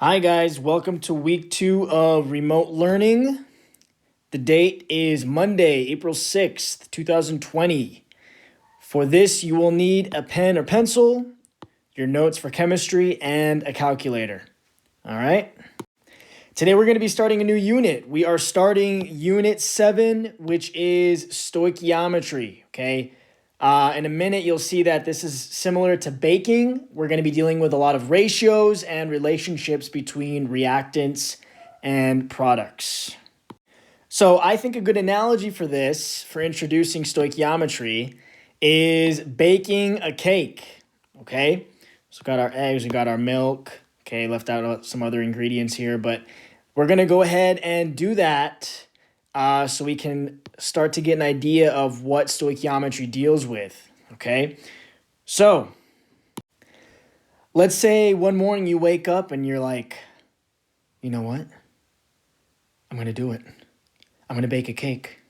Hi guys, welcome to week 2 of remote learning. The date is Monday, April 6th, 2020. For this, you will need a pen or pencil, your notes for chemistry, and a calculator. All right? Today we're going to be starting a new unit. We are starting Unit 7, which is Stoichiometry, okay? In a minute, you'll see that this is similar to baking. We're going to be dealing with a lot of ratios and relationships between reactants and products. So I think a good analogy for this, for introducing stoichiometry, is baking a cake, okay? So we got our eggs, we got our milk, okay, left out some other ingredients here, but we're going to go ahead and do that so we can start to get an idea of what stoichiometry deals with, okay? So let's say one morning you wake up and you're like, you know what? I'm going to do it. I'm going to bake a cake.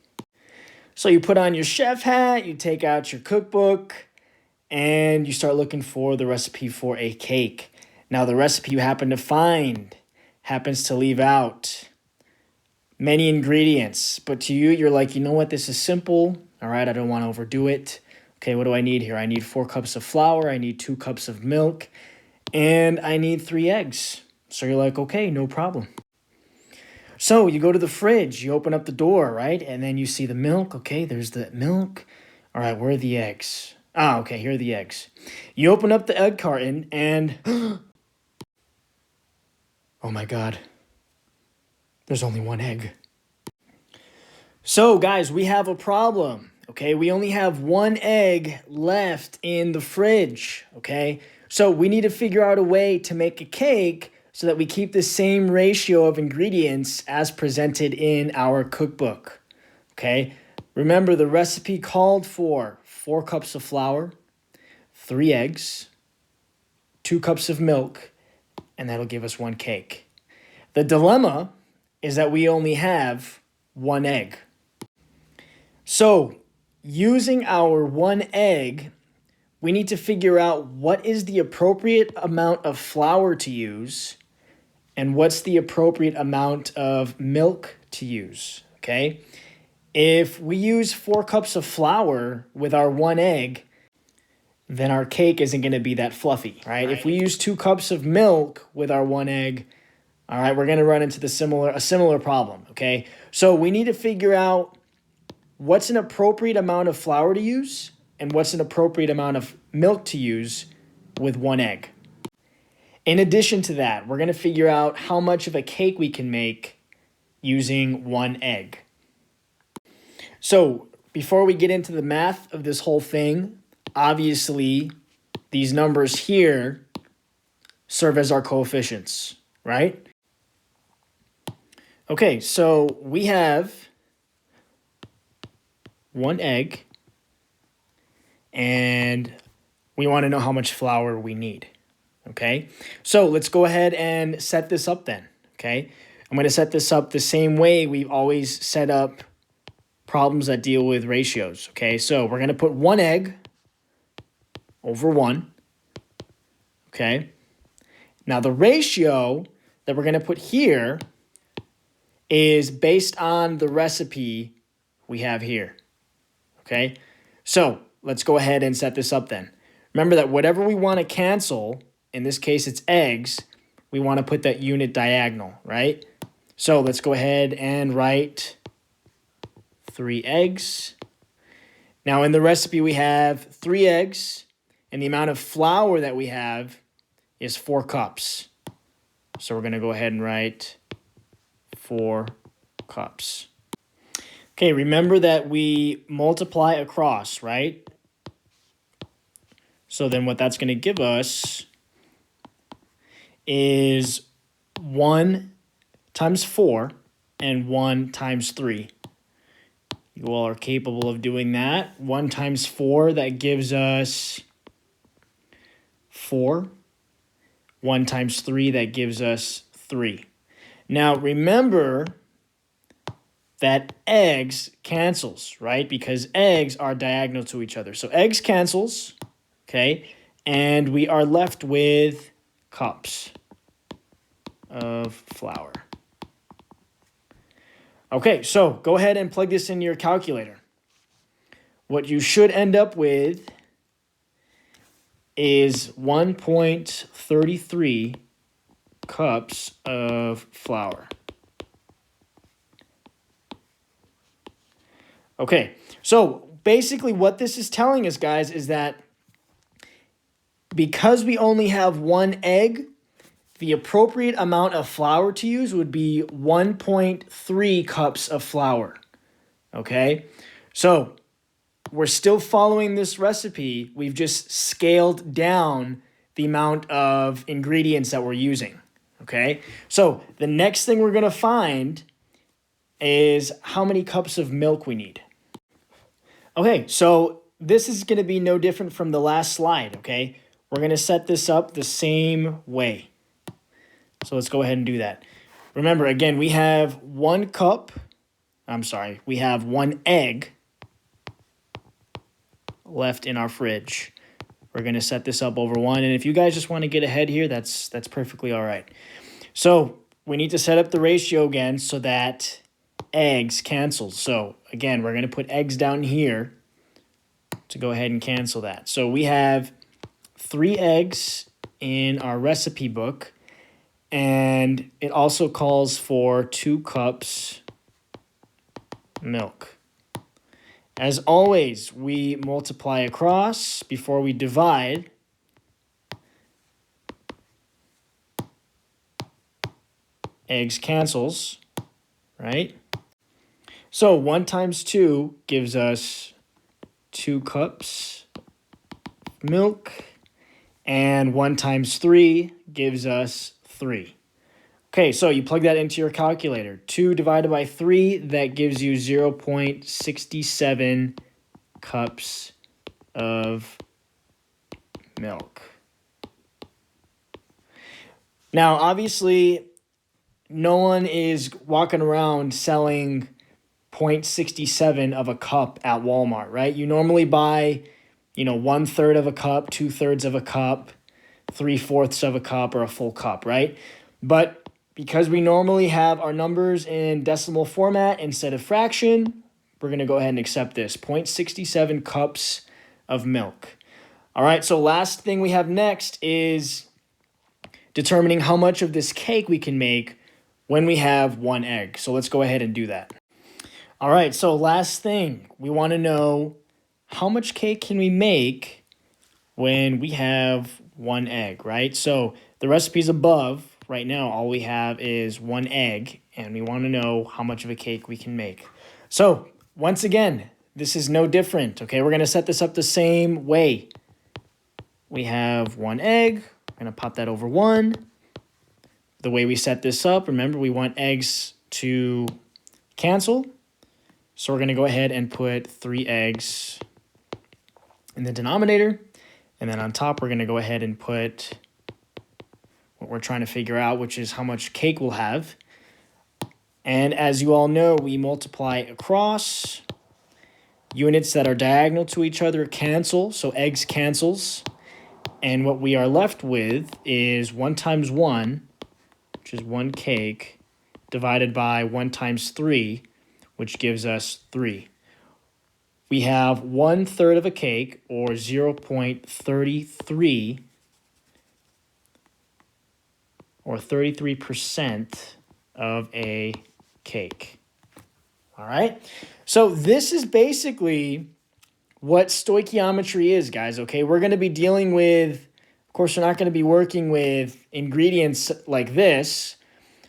So you put on your chef hat, you take out your cookbook, and you start looking for the recipe for a cake. Now, the recipe you happen to find happens to leave out many ingredients, but to you, you're like, you know what, this is simple. All right, I don't want to overdo it. Okay, what do I need here? I need 4 cups of flour, I need 2 cups of milk, and I need 3 eggs. So you're like, okay, no problem. So you go to the fridge, you open up the door, right? And then you see the milk. Okay, there's the milk. All right, where are the eggs? Ah, okay, here are the eggs. You open up the egg carton and, oh my God, there's only 1 egg. So guys, we have a problem, okay? We only have 1 egg left in the fridge, okay? So we need to figure out a way to make a cake so that we keep the same ratio of ingredients as presented in our cookbook, okay? Remember, the recipe called for 4 cups of flour, 3 eggs, 2 cups of milk, and that'll give us 1 cake. The dilemma is that we only have 1 egg. So, using our 1 egg, we need to figure out what is the appropriate amount of flour to use and what's the appropriate amount of milk to use, okay? If we use 4 cups of flour with our 1 egg, then our cake isn't going to be that fluffy, right? If we use 2 cups of milk with our 1 egg, all right, we're going to run into a similar problem, okay? So we need to figure out what's an appropriate amount of flour to use and what's an appropriate amount of milk to use with 1 egg. In addition to that, we're going to figure out how much of a cake we can make using 1 egg. So before we get into the math of this whole thing, obviously these numbers here serve as our coefficients, right? Okay, so we have 1 egg, and we want to know how much flour we need, okay? So let's go ahead and set this up then, okay? I'm going to set this up the same way we've always set up problems that deal with ratios, okay? So we're going to put 1 egg over 1, okay? Now the ratio that we're going to put here is based on the recipe we have here, okay? So let's go ahead and set this up then. Remember that whatever we want to cancel, in this case it's eggs, we want to put that unit diagonal, right? So let's go ahead and write 3 eggs. Now in the recipe we have 3 eggs, and the amount of flour that we have is 4 cups. So we're going to go ahead and write 4 cups. Okay, remember that we multiply across, right? So then what that's going to give us is 1 times 4 and 1 times 3. You all are capable of doing that. 1 times 4, that gives us 4. 1 times 3, that gives us 3. Now, remember that eggs cancels, right? Because eggs are diagonal to each other. So eggs cancels, okay? And we are left with cups. of flour. Okay, so go ahead and plug this in your calculator. What you should end up with is 1.33 cups of flour. Okay, so basically what this is telling us, guys, is that because we only have one egg, the appropriate amount of flour to use would be 1.3 cups of flour. Okay, so we're still following this recipe. We've just scaled down the amount of ingredients that we're using. Okay, so the next thing we're going to find is how many cups of milk we need. Okay, so this is going to be no different from the last slide, okay? We're going to set this up the same way. So let's go ahead and do that. Remember, again, we have we have one egg left in our fridge. We're going to set this up over 1. And if you guys just want to get ahead here, that's perfectly all right. So we need to set up the ratio again so that eggs cancels. So again, we're going to put eggs down here to go ahead and cancel that. So we have 3 eggs in our recipe book, and it also calls for 2 cups milk. As always, we multiply across before we divide. Eggs cancels, right? So 1 times 2 gives us 2 cups milk, and 1 times 3 gives us 3. Okay, so you plug that into your calculator. 2 divided by 3, that gives you 0.67 cups of milk. Now, obviously, no one is walking around selling 0.67 of a cup at Walmart, right? You normally buy, 1/3 of a cup, 2/3 of a cup, 3/4 of a cup, or a full cup, right? But because we normally have our numbers in decimal format instead of fraction, we're going to go ahead and accept this, 0.67 cups of milk. All right, so last thing we have next is determining how much of this cake we can make when we have 1 egg. So let's go ahead and do that. All right, so last thing, we want to know how much cake can we make when we have 1 egg, right? So the recipes above, right now, all we have is 1 egg, and we want to know how much of a cake we can make. So once again, this is no different, okay? We're going to set this up the same way. We have 1 egg. We're going to pop that over 1. The way we set this up, remember, we want eggs to cancel. So we're going to go ahead and put 3 eggs in the denominator. And then on top, we're going to go ahead and put what we're trying to figure out, which is how much cake we'll have. And as you all know, we multiply across. Units that are diagonal to each other cancel, so eggs cancels. And what we are left with is 1 times 1, which is 1 cake, divided by 1 times 3, which gives us 3. We have 1/3 of a cake, or 0.33, or 33% of a cake. All right? So this is basically what stoichiometry is, guys, okay? We're going to be dealing with, of course, we're not going to be working with ingredients like this,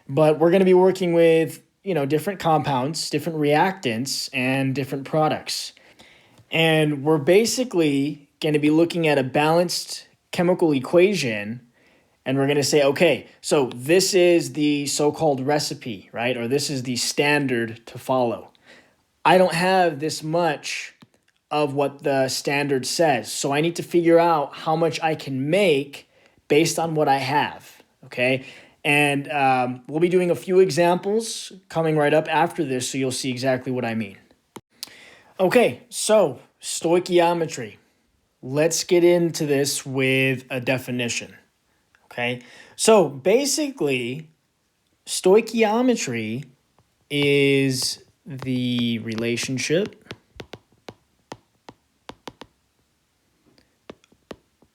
but we're going to be working with, different compounds, different reactants, and different products. And we're basically going to be looking at a balanced chemical equation, and we're going to say, okay, so this is the so-called recipe, right? Or this is the standard to follow. I don't have this much of what the standard says, so I need to figure out how much I can make based on what I have, okay? And we'll be doing a few examples coming right up after this, so you'll see exactly what I mean. Okay, so stoichiometry. Let's get into this with a definition, okay? So basically, Stoichiometry is the relationship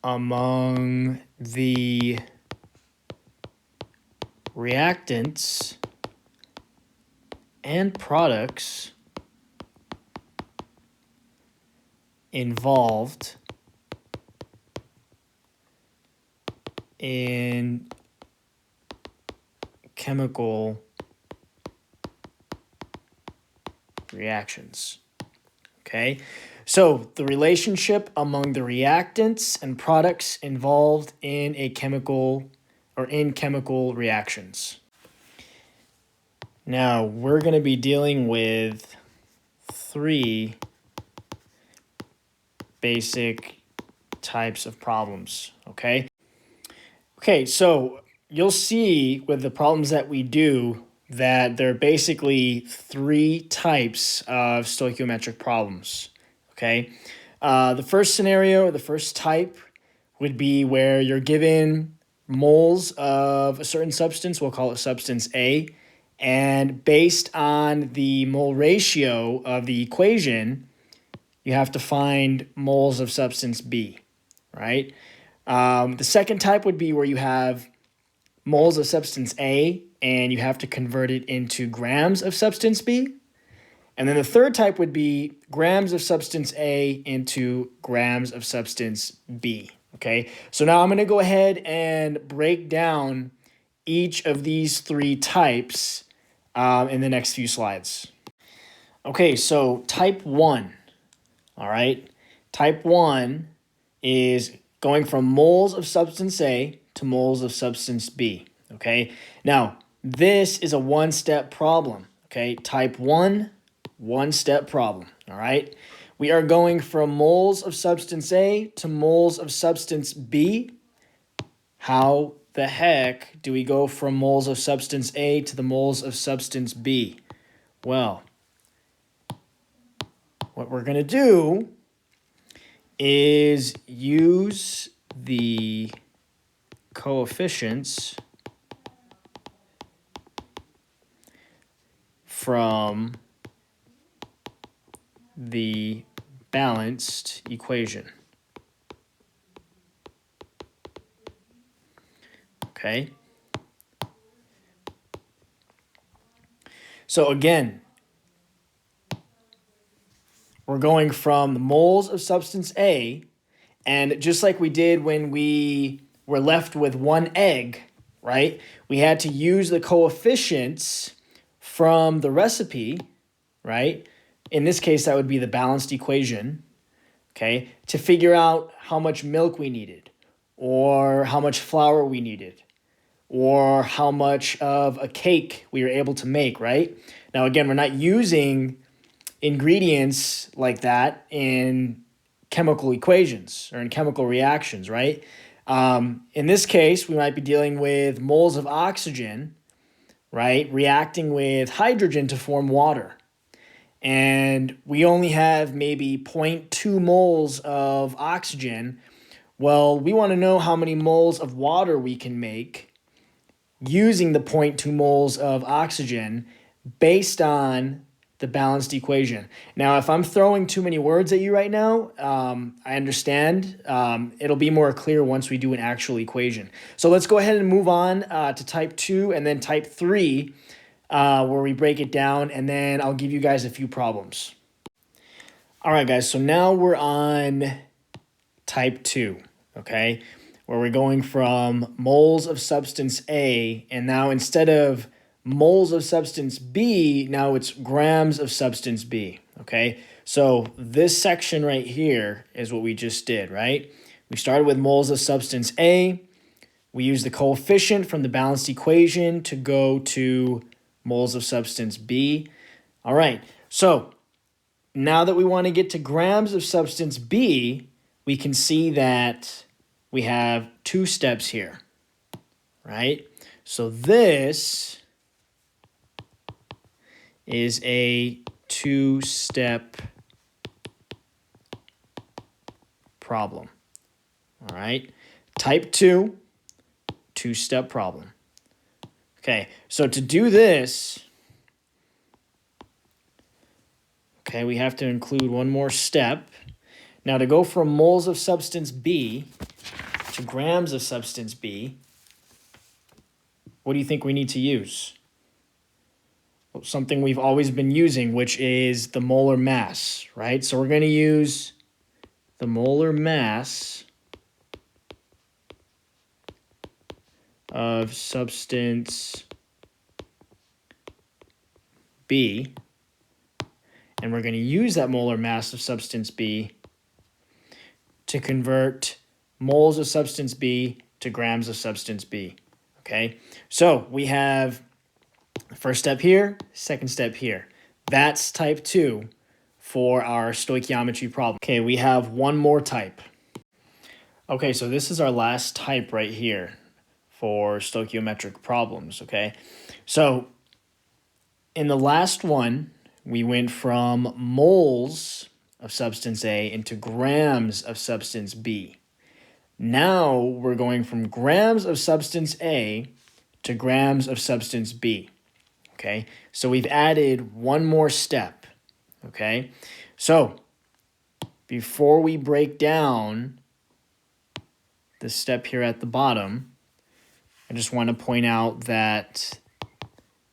among the reactants and products involved in chemical reactions. Okay, so the relationship among the reactants and products involved in a chemical or in chemical reactions. Now we're going to be dealing with three basic types of problems. Okay, so you'll see with the problems that we do that there are basically three types of stoichiometric problems. Okay, the first scenario, the first type would be where you're given moles of a certain substance, we'll call it substance A, and based on the mole ratio of the equation, you have to find moles of substance B, right? The second type would be where you have moles of substance A and you have to convert it into grams of substance B. And then the third type would be grams of substance A into grams of substance B. Okay, so now I'm going to go ahead and break down each of these three types in the next few slides. Okay, so type 1, all right? Type 1 is going from moles of substance A to moles of substance B, okay? Now, this is a one-step problem, okay? Type 1, one-step problem, all right? We are going from moles of substance A to moles of substance B. How the heck do we go from moles of substance A to the moles of substance B? Well, what we're going to do is use the coefficients from the balanced equation. Okay. So again, we're going from the moles of substance A, and just like we did when we were left with one egg, right? We had to use the coefficients from the recipe, right? In this case, that would be the balanced equation, okay, to figure out how much milk we needed, or how much flour we needed, or how much of a cake we were able to make, right? Now, again, we're not using ingredients like that in chemical equations or in chemical reactions, right? In this case, we might be dealing with moles of oxygen, right, reacting with hydrogen to form water. And we only have maybe 0.2 moles of oxygen. Well, we want to know how many moles of water we can make using the 0.2 moles of oxygen based on the balanced equation. Now, if I'm throwing too many words at you right now, I understand. It'll be more clear once we do an actual equation. So let's go ahead and move on to type 2 and then type 3, where we break it down, and then I'll give you guys a few problems. All right, guys, so now we're on type 2, okay, where we're going from moles of substance A, and now instead of moles of substance B, now it's grams of substance B, okay? So this section right here is what we just did, right? We started with moles of substance A. We used the coefficient from the balanced equation to go to moles of substance B. All right, so now that we want to get to grams of substance B, we can see that we have two steps here, right? So this is a two-step problem, all right? Type 2, two-step problem. Okay, so to do this, okay, we have to include one more step. Now to go from moles of substance B to grams of substance B, what do you think we need to use? Well, something we've always been using, which is the molar mass, right? So we're going to use the molar mass of substance B, and we're going to use that molar mass of substance B to convert moles of substance B to grams of substance B, okay? So we have the first step here, second step here. That's type 2 for our stoichiometry problem. Okay, we have one more type. Okay, so this is our last type right here for stoichiometric problems, okay? So in the last one, we went from moles of substance A into grams of substance B. Now we're going from grams of substance A to grams of substance B, okay? So we've added one more step, okay? So before we break down the step here at the bottom, I just want to point out that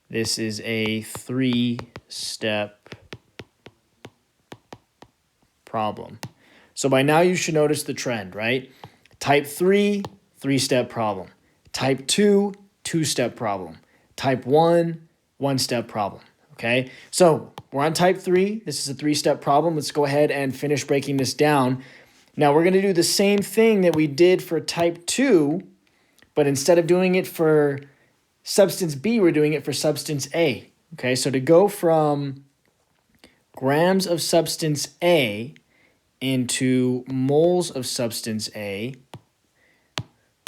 this is a 3-step problem. So by now you should notice the trend, right? Type 3, 3-step problem. Type 2, 2-step problem. Type 1, 1-step problem, okay? So we're on type 3. This is a 3-step problem. Let's go ahead and finish breaking this down. Now we're going to do the same thing that we did for type 2, but instead of doing it for substance B, we're doing it for substance A. Okay, so to go from grams of substance A into moles of substance A,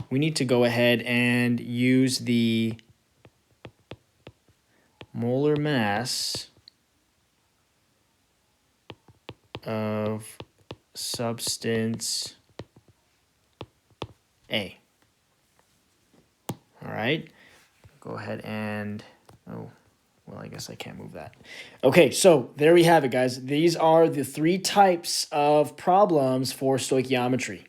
we need to go ahead and use the molar mass of substance A. All right. Go ahead and, oh, well, I guess I can't move that. Okay, so there we have it, guys. These are the 3 types of problems for stoichiometry.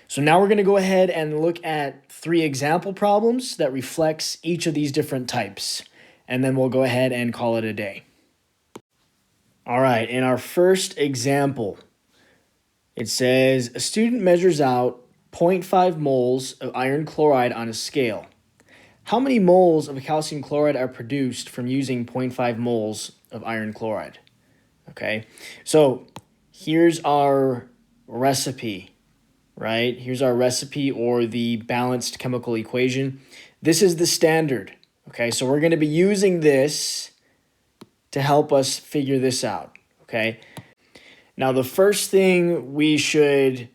So now we're going to go ahead and look at 3 example problems that reflects each of these different types. And then we'll go ahead and call it a day. All right, in our first example, it says a student measures out 0.5 moles of iron chloride on a scale. How many moles of calcium chloride are produced from using 0.5 moles of iron chloride? Okay, so here's our recipe, right? Here's our recipe or the balanced chemical equation. This is the standard, okay? So we're going to be using this to help us figure this out, okay? Now, the first thing we should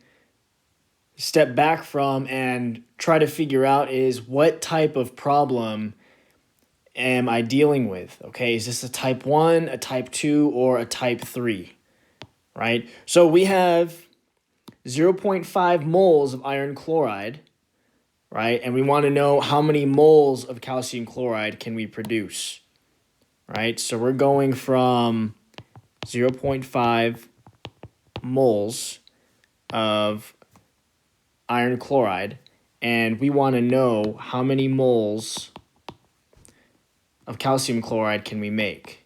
step back from and try to figure out is what type of problem am I dealing with? Okay, is this a type 1, a type 2, or a type 3, right? So we have 0.5 moles of iron chloride, right? And we want to know how many moles of calcium chloride can we produce, right? So we're going from 0.5 moles of iron chloride, and we want to know how many moles of calcium chloride can we make.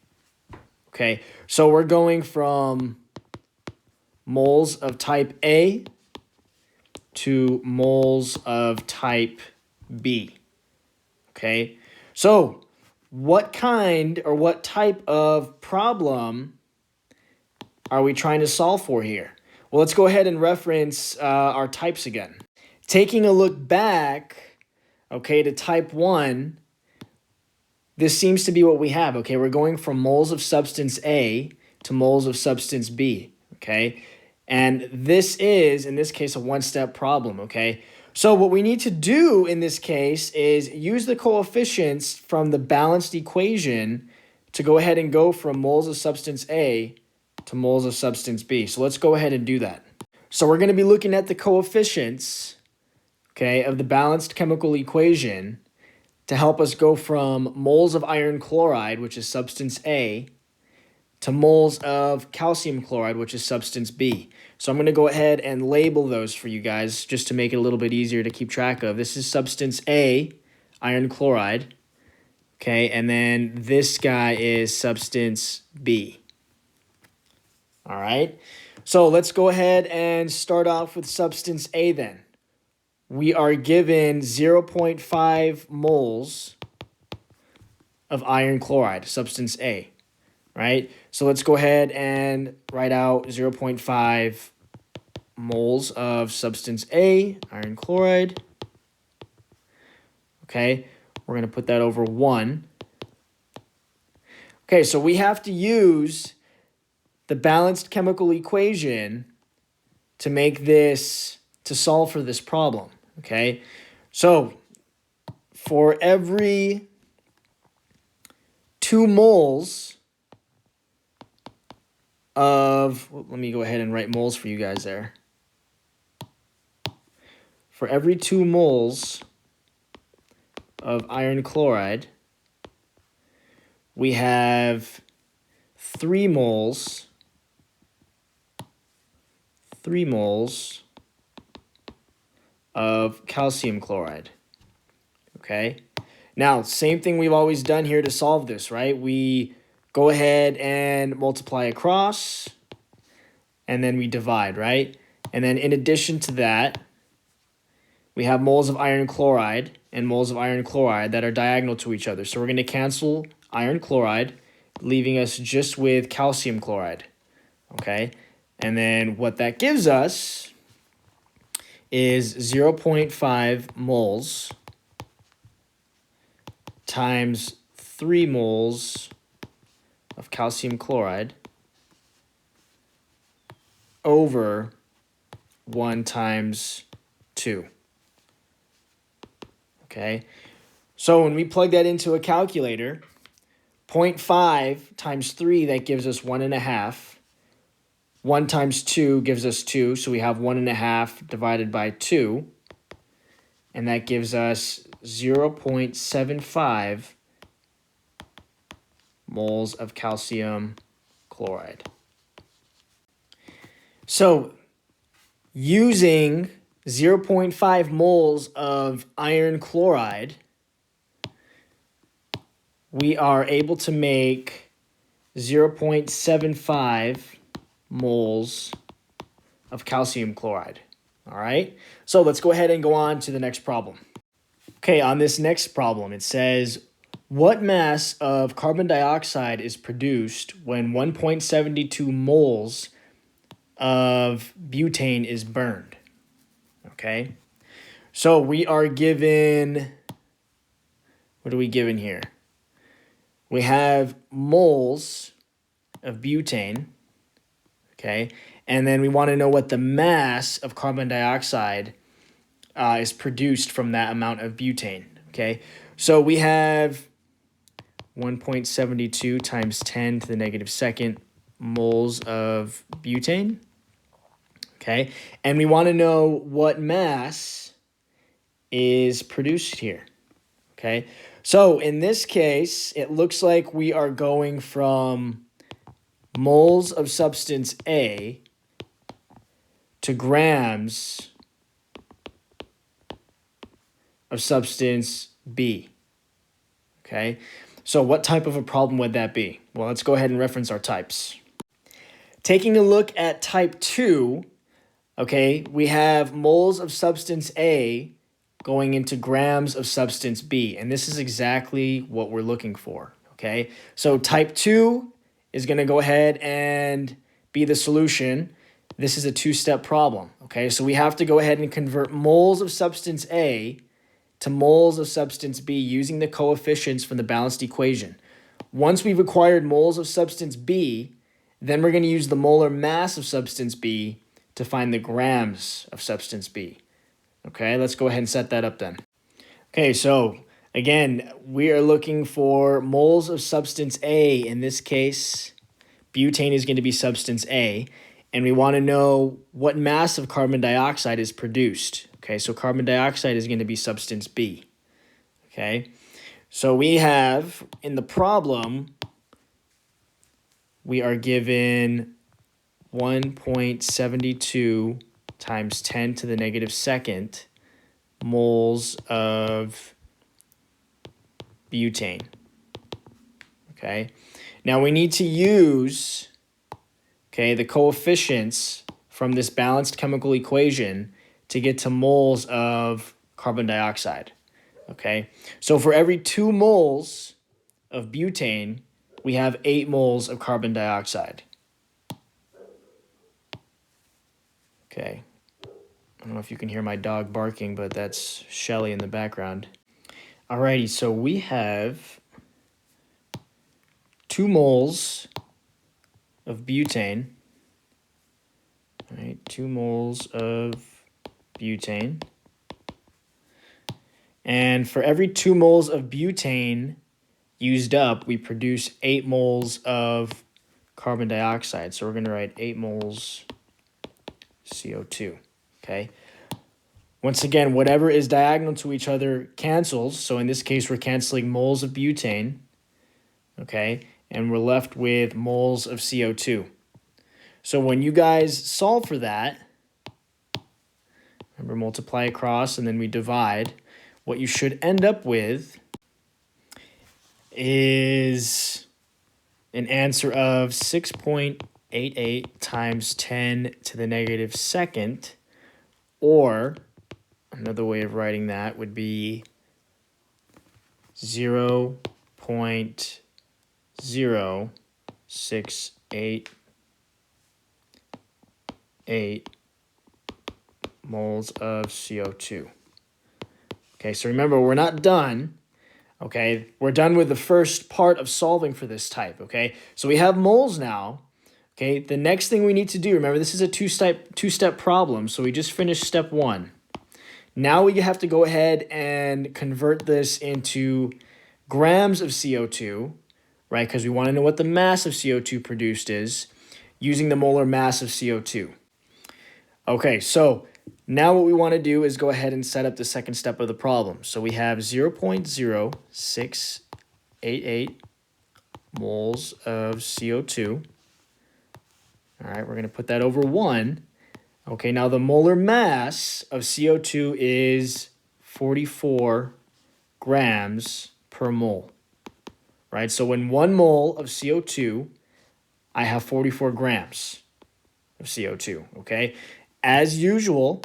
Okay, so we're going from moles of type A to moles of type B. Okay, so what kind or what type of problem are we trying to solve for here? Well, let's go ahead and reference our types again. Taking a look back, okay, to type 1, this seems to be what we have, okay? We're going from moles of substance A to moles of substance B, okay? And this is, in this case, a 1-step problem, okay? So what we need to do in this case is use the coefficients from the balanced equation to go ahead and go from moles of substance A to moles of substance B. So let's go ahead and do that. So we're going to be looking at the coefficients, okay, of the balanced chemical equation. to help us go from moles of iron chloride, which is substance A, to moles of calcium chloride, which is substance B. So I'm going to go ahead and label those for you guys just to make it a little bit easier to keep track of. This is substance A, iron chloride. Okay, and then this guy is substance B. All right, so let's go ahead and start off with substance A then. We are given 0.5 moles of iron chloride, substance A, right? So let's go ahead and write out 0.5 moles of substance A, iron chloride. Okay, we're going to put that over 1. Okay, so we have to use the balanced chemical equation to make this, to solve for this problem, okay? So for every 2 moles of, let me go ahead and write moles for you guys there. For every 2 moles of iron chloride, we have 3 moles of calcium chloride, okay? Now, same thing we've always done here to solve this, right? We go ahead and multiply across, and then we divide, right? And then in addition to that, we have moles of iron chloride and moles of iron chloride that are diagonal to each other. So we're going to cancel iron chloride, leaving us just with calcium chloride, okay? And then what that gives us is 0.5 moles times 3 moles of calcium chloride over 1 times 2. Okay, so when we plug that into a calculator, 0.5 times 3, that gives us 1.5. 1 times 2 gives us 2, so we have 1.5 divided by 2, and that gives us 0.75 moles of calcium chloride. So using 0.5 moles of iron chloride, we are able to make 0.75 moles of calcium chloride. All right, so let's go ahead and go on to the next problem. Okay, on this next problem, it says, what mass of carbon dioxide is produced when 1.72 moles of butane is burned? Okay, so we are given, what are we given here? We have moles of butane, okay, and then we want to know what the mass of carbon dioxide is produced from that amount of butane, okay? So we have 1.72 times 10 to the negative second moles of butane, okay? And we want to know what mass is produced here, okay? So in this case, it looks like we are going from moles of substance A to grams of substance B, okay? So what type of a problem would that be? Well, let's go ahead and reference our types. Taking a look at type 2, okay, we have moles of substance A going into grams of substance B, and this is exactly what we're looking for, okay? So type 2 is going to go ahead and be the solution. This is a 2-step problem, okay? So we have to go ahead and convert moles of substance A to moles of substance B using the coefficients from the balanced equation. Once we've acquired moles of substance B, then we're going to use the molar mass of substance B to find the grams of substance B. Okay, let's go ahead and set that up then. Okay, so again, we are looking for moles of substance A. In this case, butane is going to be substance A, and we want to know what mass of carbon dioxide is produced. Okay, so carbon dioxide is going to be substance B. Okay, So we have, in the problem, we are given 1.72 times 10 to the negative second moles of butane. Okay. Now we need to use, the coefficients from this balanced chemical equation to get to moles of carbon dioxide. Okay. So for every 2 moles of butane, we have 8 moles of carbon dioxide. Okay. I don't know if you can hear my dog barking, but that's Shelly in the background. Alrighty, so we have 2 moles of butane. All right, 2 moles of butane. And for every 2 moles of butane used up, we produce 8 moles of carbon dioxide. So we're going to write 8 moles CO2. Okay. Once again, whatever is diagonal to each other cancels. So in this case, we're canceling moles of butane. Okay. And we're left with moles of CO2. So when you guys solve for that, remember, multiply across and then we divide. What you should end up with is an answer of 6.88 times 10 to the negative second, or another way of writing that would be 0.0688 moles of CO2. Okay, so remember, we're not done. Okay, we're done with the first part of solving for this type. Okay, so we have moles now. Okay, the next thing we need to do, remember, this is a two-step problem, so we just finished step 1. Now we have to go ahead and convert this into grams of CO2, right? Because we want to know what the mass of CO2 produced is using the molar mass of CO2. Okay, so now what we want to do is go ahead and set up the second step of the problem. So we have 0.0688 moles of CO2. All right, we're going to put that over 1. Okay, now the molar mass of CO2 is 44 grams per mole. Right, so in 1 mole of CO2, I have 44 grams of CO2. Okay, as usual,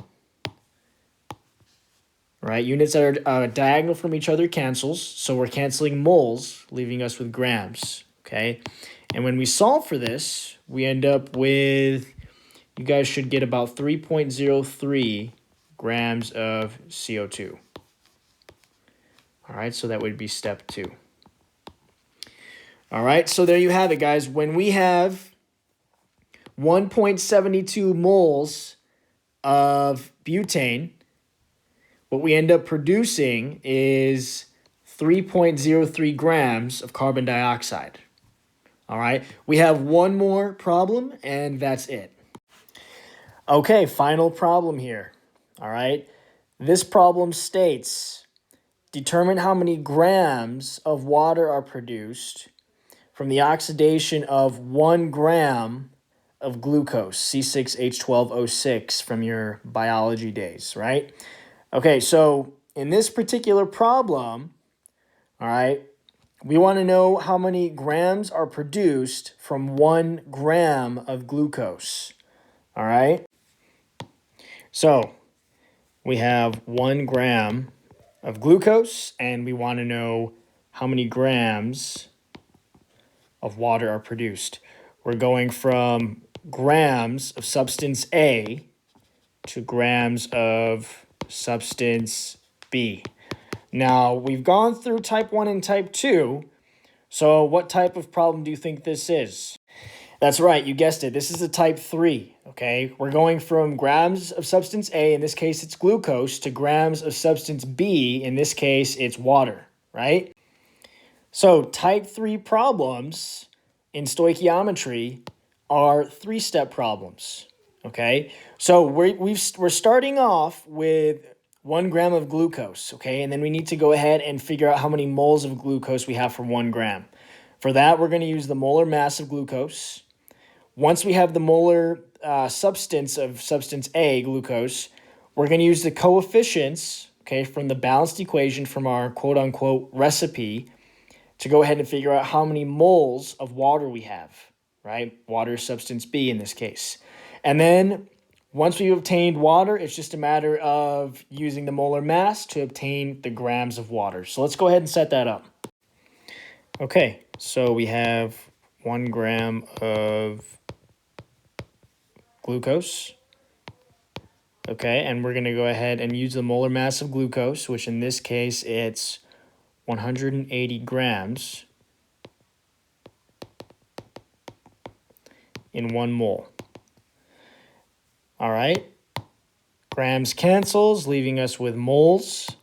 right, units that are diagonal from each other cancels, so we're canceling moles, leaving us with grams. Okay, and when we solve for this, we end up with, you guys should get about 3.03 grams of CO2. All right, so that would be step 2. All right, so there you have it, guys. When we have 1.72 moles of butane, what we end up producing is 3.03 grams of carbon dioxide. All right, we have one more problem, and that's it. Okay, final problem here. All right, this problem states, determine how many grams of water are produced from the oxidation of 1 gram of glucose, C6H12O6, from your biology days, right? Okay, so in this particular problem, all right, we want to know how many grams are produced from 1 gram of glucose, all right? So we have 1 gram of glucose, and we want to know how many grams of water are produced. We're going from grams of substance A to grams of substance B. Now, we've gone through type 1 and type 2, so what type of problem do you think this is? That's right, you guessed it. This is a type 3, okay? We're going from grams of substance A, in this case it's glucose, to grams of substance B, in this case it's water, right? So type 3 problems in stoichiometry are 3-step problems, okay? So we're starting off with 1 gram of glucose, okay? And then we need to go ahead and figure out how many moles of glucose we have for 1 gram. For that, we're going to use the molar mass of glucose. Once we have the molar substance of substance A, glucose, we're going to use the coefficients, okay, from the balanced equation from our quote-unquote recipe to go ahead and figure out how many moles of water we have, right? Water substance B in this case. And then once we've obtained water, it's just a matter of using the molar mass to obtain the grams of water. So let's go ahead and set that up. Okay, so we have 1 gram of glucose. Okay, and we're going to go ahead and use the molar mass of glucose, which in this case it's 180 grams in 1 mole. All right, grams cancels, leaving us with moles.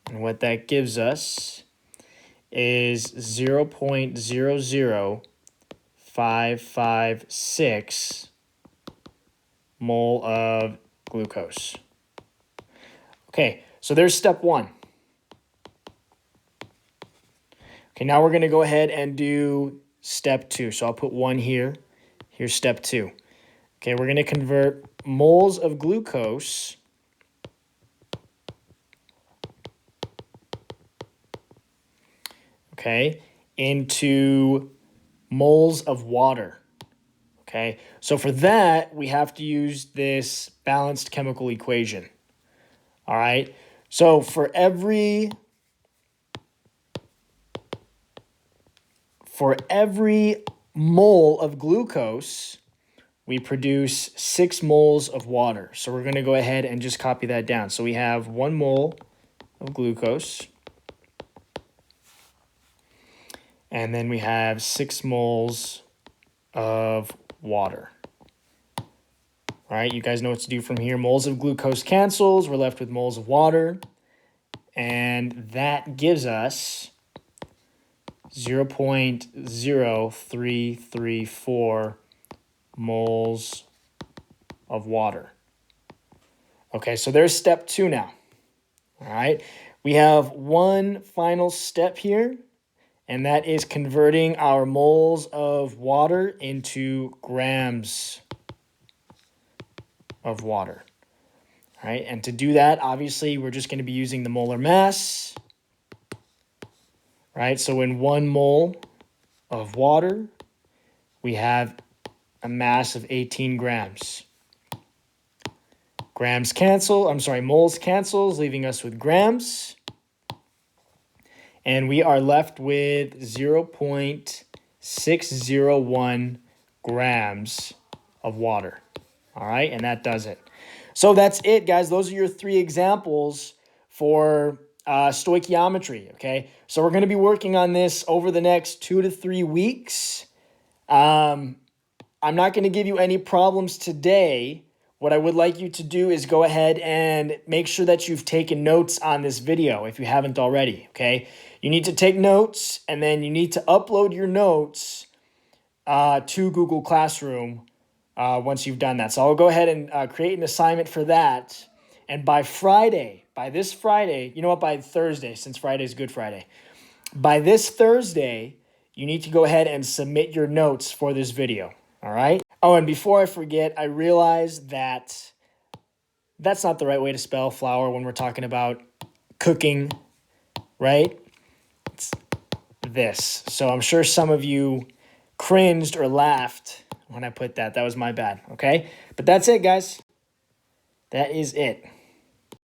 And what that gives us is 0.00556 mole of glucose. Okay, so there's step 1. Okay, now we're going to go ahead and do step 2. So I'll put 1 here. Here's step 2. Okay, we're going to convert moles of glucose into moles of water. Okay, so for that, we have to use this balanced chemical equation. All right, so for every mole of glucose, we produce 6 moles of water. So we're going to go ahead and just copy that down. So we have 1 mole of glucose, and then we have 6 moles of water. All right, you guys know what to do from here. Moles of glucose cancels. We're left with moles of water, and that gives us 0.0334 moles of water. Okay, so there's step 2 now. All right, we have one final step here, and that is converting our moles of water into grams of water. All right, and to do that, obviously, we're just going to be using the molar mass. Right, so in 1 mole of water, we have a mass of 18 grams. Moles cancels, leaving us with grams. And we are left with 0.601 grams of water. All right, and that does it. So that's it, guys. Those are your 3 examples for stoichiometry, okay? So we're going to be working on this over the next 2 to 3 weeks. I'm not going to give you any problems today. What I would like you to do is go ahead and make sure that you've taken notes on this video if you haven't already, okay? You need to take notes, and then you need to upload your notes to Google Classroom once you've done that. So I'll go ahead and create an assignment for that. And by this Friday, you know what, by Thursday, since Friday is Good Friday, by this Thursday, you need to go ahead and submit your notes for this video, all right? Oh, and before I forget, I realized that that's not the right way to spell flour when we're talking about cooking, right? It's this. So I'm sure some of you cringed or laughed when I put that. That was my bad, okay? But that's it, guys. That is it.